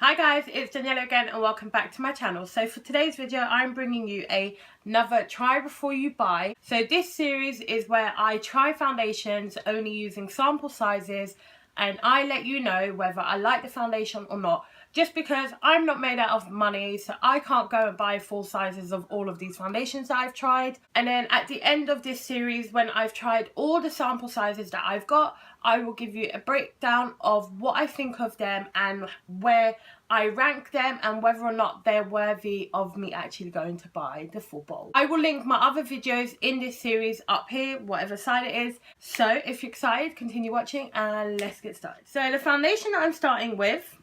Hi guys, it's Daniela again and welcome back to my channel. So for today's video, I'm bringing you another try before you buy. So this series is where I try foundations only using sample sizes and I let you know whether I like the foundation or not. Just because I'm not made out of money, so I can't go and buy full sizes of all of these foundations that I've tried. And then at the end of this series, when I've tried all the sample sizes that I've got, I will give you a breakdown of what I think of them and where I rank them and whether or not they're worthy of me actually going to buy the full bottle. I will link my other videos in this series up here, whatever side it is. So if you're excited, continue watching and let's get started. So the foundation that I'm starting with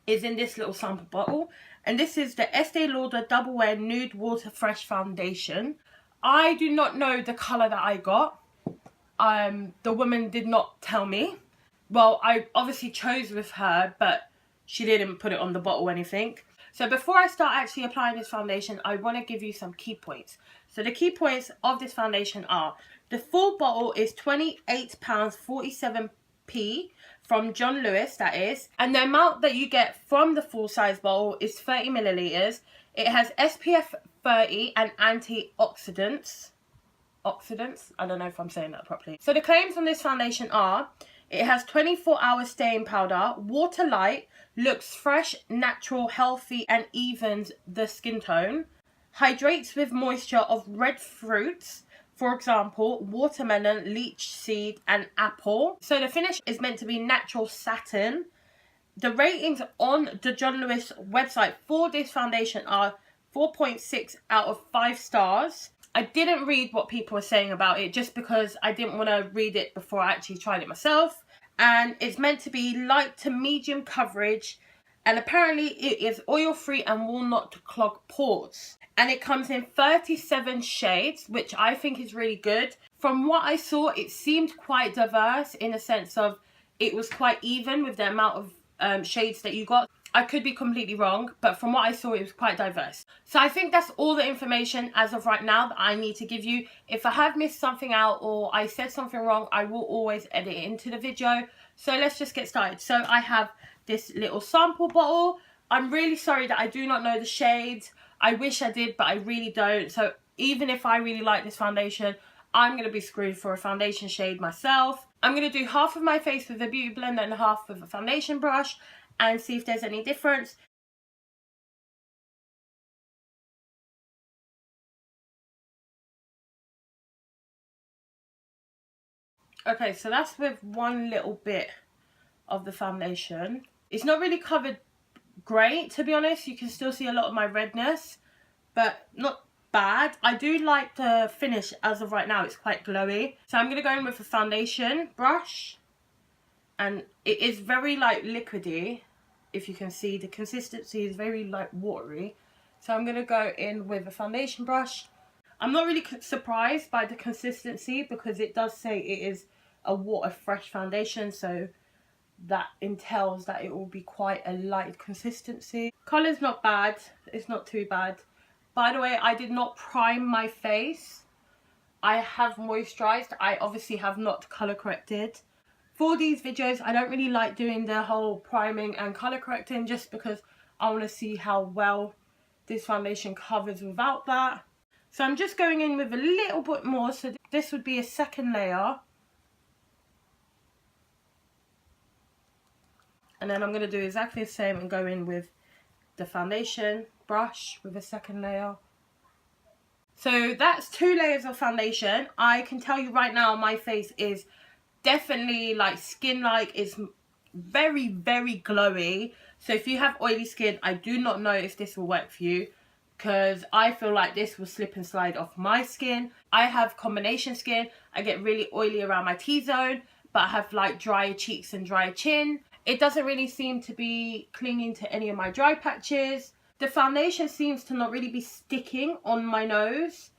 is in this little sample bottle, and this is the Estee Lauder Double Wear Nude Water Fresh Foundation. I do not know the colour that I got. The woman did not tell me. Well, I obviously chose with her, but she didn't put it on the bottle or anything. So before I start actually applying this foundation, I want to give you some key points. So the key points of this foundation are: the full bottle is £28.47p from John Lewis, that is. And the amount that you get from the full size bottle is 30 millilitres. It has SPF 30 and antioxidants. I don't know if I'm saying that properly. So the claims on this foundation are: it has 24-hour staying powder, water light, looks fresh, natural, healthy, and evens the skin tone. Hydrates with moisture of red fruits, for example, watermelon, leech seed, and apple. So the finish is meant to be natural satin. The ratings on the John Lewis website for this foundation are 4.6 out of 5 stars. I didn't read what people were saying about it just because I didn't want to read it before I actually tried it myself. And it's meant to be light to medium coverage, and apparently it is oil free and will not clog pores. And it comes in 37 shades, which I think is really good. From what I saw, it seemed quite diverse in the sense of it was quite even with the amount of shades that you got. I could be completely wrong, but from what I saw, it was quite diverse. So I think that's all the information as of right now that I need to give you. If I have missed something out or I said something wrong, I will always edit it into the video. So let's just get started. So I have this little sample bottle. I'm really sorry that I do not know the shades. I wish I did, but I really don't. So even if I really like this foundation, I'm going to be screwed for a foundation shade myself. I'm going to do half of my face with a beauty blender and half with a foundation brush and see if there's any difference. Okay, so that's with one little bit of the foundation. It's not really covered great, to be honest. You can still see a lot of my redness, but not bad. I do like the finish as of right now. It's quite glowy. So I'm going to go in with a foundation brush, and it is very like liquidy. If you can see, the consistency is very like watery. So I'm going to go in with a foundation brush. I'm not really surprised by the consistency because it does say it is a water fresh foundation, so that entails that it will be quite a light consistency. Colour's not bad, it's not too bad. By the way, I did not prime my face. I have moisturised. I obviously have not colour corrected. For these videos, I don't really like doing the whole priming and colour correcting just because I want to see how well this foundation covers without that. So I'm just going in with a little bit more. So this would be a second layer. And then I'm going to do exactly the same and go in with the foundation brush with a second layer. So that's 2 layers of foundation. I can tell you right now my face is definitely like skin-like. It's very, very glowy. So if you have oily skin, I do not know if this will work for you, because I feel like this will slip and slide off my skin. I have combination skin. I get really oily around my T-zone, but I have like drier cheeks and drier chin. It doesn't really seem to be clinging to any of my dry patches. The foundation seems to not really be sticking on my nose,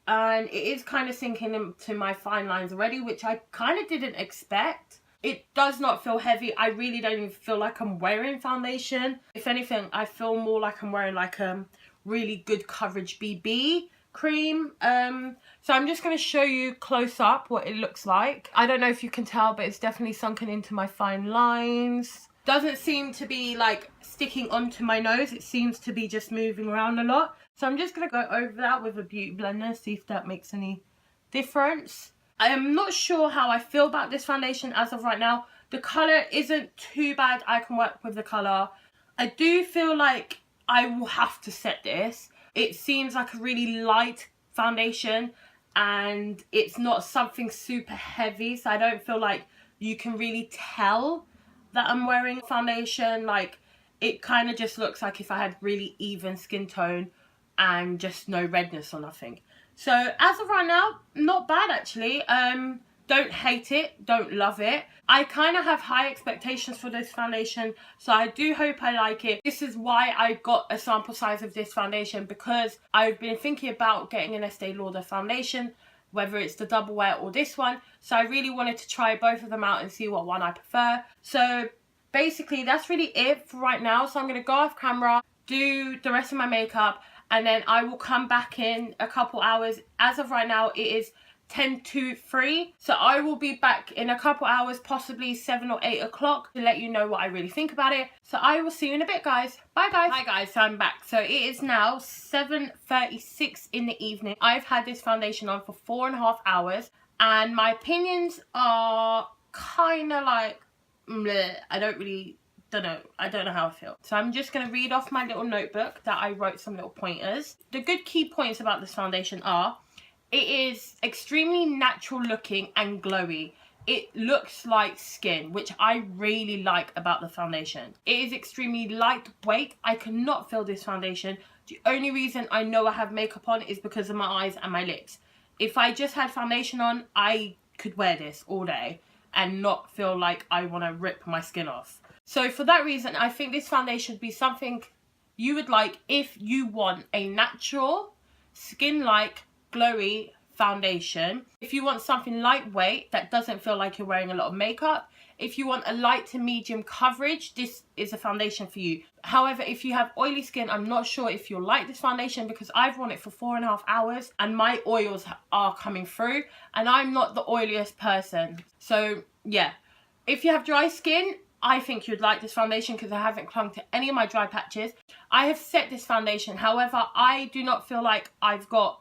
and it is kind of sinking into my fine lines already, which I kind of didn't expect. It does not feel heavy. I really don't even feel like I'm wearing foundation. If anything, I feel more like I'm wearing like a really good coverage BB cream. So I'm just going to show you close up what it looks like. I don't know if you can tell, but it's definitely sunken into my fine lines. doesn't seem to be like sticking onto my nose. It seems to be just moving around a lot. So I'm just going to go over that with a beauty blender, see if that makes any difference. I am not sure how I feel about this foundation as of right now. The colour isn't too bad. I can work with the colour. I do feel like I will have to set this. It seems like a really light foundation and it's not something super heavy. So I don't feel like you can really tell that I'm wearing foundation. Like, it kind of just looks like if I had really even skin tone and just no redness or nothing. So as of right now, not bad actually. Don't hate it, don't love it. I kind of have high expectations for this foundation, so I do hope I like it. This is why I got a sample size of this foundation, because I've been thinking about getting an Estee Lauder foundation, whether it's the double wear or this one. So I really wanted to try both of them out and see what one I prefer. So basically that's really it for right now. So I'm going to go off camera, do the rest of my makeup, and then I will come back in a couple hours. As of right now, it is 10 to 3. So I will be back in a couple hours, possibly 7 or 8 o'clock, to let you know what I really think about it. So I will see you in a bit, guys. Bye, guys. Hi, guys. So I'm back. So it is now 7:36 in the evening. I've had this foundation on for 4.5 hours. And my opinions are kind of like, bleh. I don't know how I feel. So I'm just going to read off my little notebook that I wrote some little pointers. The good key points about this foundation are: it is extremely natural looking and glowy. It looks like skin, which I really like about the foundation. It is extremely lightweight. I cannot feel this foundation. The only reason I know I have makeup on is because of my eyes and my lips. If I just had foundation on, I could wear this all day and not feel like I want to rip my skin off. So for that reason, I think this foundation would be something you would like if you want a natural, skin-like, glowy foundation. If you want something lightweight that doesn't feel like you're wearing a lot of makeup. If you want a light to medium coverage, this is a foundation for you. However, if you have oily skin, I'm not sure if you'll like this foundation, because I've worn it for 4.5 hours and my oils are coming through, and I'm not the oiliest person. So yeah, if you have dry skin, I think you'd like this foundation because I haven't clung to any of my dry patches. I have set this foundation. However, I do not feel like I've got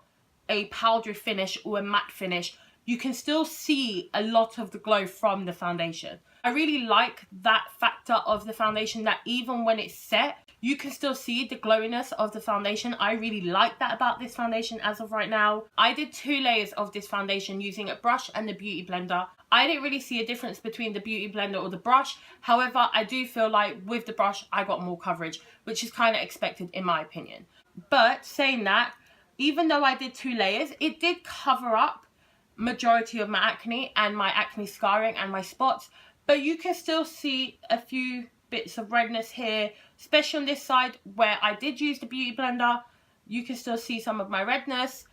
a powdery finish or a matte finish. You can still see a lot of the glow from the foundation. I really like that factor of the foundation, that even when it's set, you can still see the glowiness of the foundation. I really like that about this foundation as of right now. I did 2 layers of this foundation using a brush and the beauty blender. I didn't really see a difference between the beauty blender or the brush. However, I do feel like with the brush, I got more coverage, which is kind of expected in my opinion. But saying that, even though I did 2 layers, it did cover up majority of my acne and my acne scarring and my spots. But you can still see a few bits of redness here, especially on this side where I did use the beauty blender. You can still see some of my redness.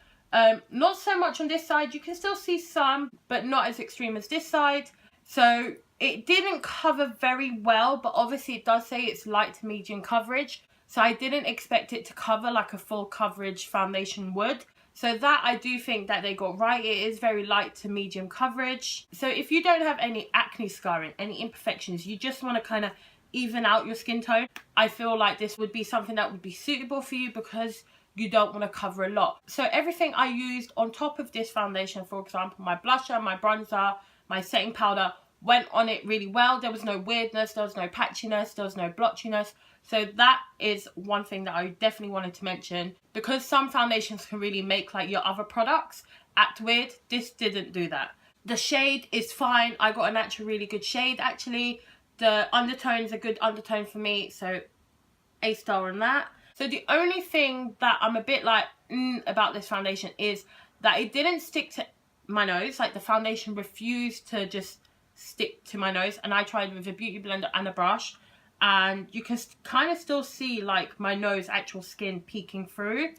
Not so much on this side. You can still see some, but not as extreme as this side. So it didn't cover very well, but obviously it does say it's light to medium coverage. So I didn't expect it to cover like a full coverage foundation would. So that I do think that they got right. It is very light to medium coverage. So if you don't have any acne scarring, any imperfections, you just want to kind of even out your skin tone, I feel like this would be something that would be suitable for you, because you don't want to cover a lot. So everything I used on top of this foundation, for example, my blusher, my bronzer, my setting powder, went on it really well. There was no weirdness, there was no patchiness, there was no blotchiness. So that is one thing that I definitely wanted to mention, because some foundations can really make like your other products act weird. This didn't do that. The shade is fine. I got a natural really good shade actually. The undertone is a good undertone for me, so A star on that. So the only thing that I'm a bit like about this foundation is that it didn't stick to my nose. Like the foundation refused to just stick to my nose, and I tried with a beauty blender and a brush, and you can kind of still see like my nose actual skin peeking through.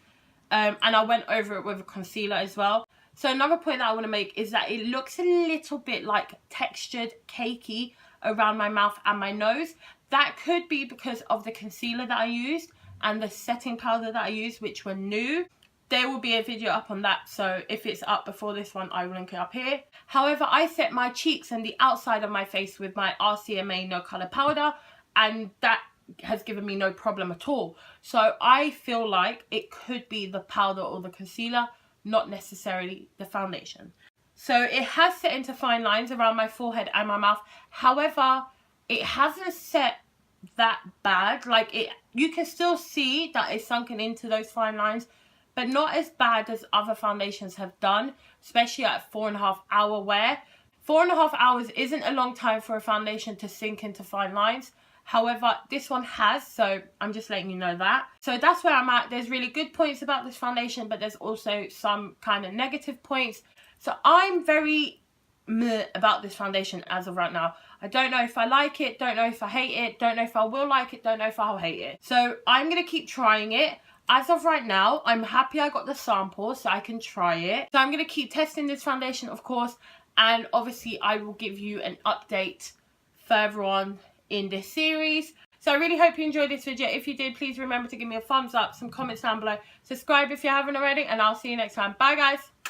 And I went over it with a concealer as well. So another point that I want to make is that it looks a little bit like textured, cakey around my mouth and my nose. That could be because of the concealer that I used and the setting powder that I used, which were Nude. There will be a video up on that, so if it's up before this one, I will link it up here. However, I set my cheeks and the outside of my face with my RCMA No Colour Powder, and that has given me no problem at all. So I feel like it could be the powder or the concealer, not necessarily the foundation. So it has set into fine lines around my forehead and my mouth. However, it hasn't set that bad. Like, you can still see that it's sunken into those fine lines, but not as bad as other foundations have done, especially at 4.5 hour wear. 4.5 hours isn't a long time for a foundation to sink into fine lines. However, this one has, so I'm just letting you know that. So that's where I'm at. There's really good points about this foundation, but there's also some kind of negative points. So I'm very meh about this foundation as of right now. I don't know if I like it, don't know if I hate it, don't know if I will like it, don't know if I'll hate it. So I'm going to keep trying it. As of right now, I'm happy I got the sample so I can try it. So I'm going to keep testing this foundation, of course, and obviously I will give you an update further on in this series. So I really hope you enjoyed this video. If you did, please remember to give me a thumbs up, some comments down below, subscribe if you haven't already, and I'll see you next time. Bye guys.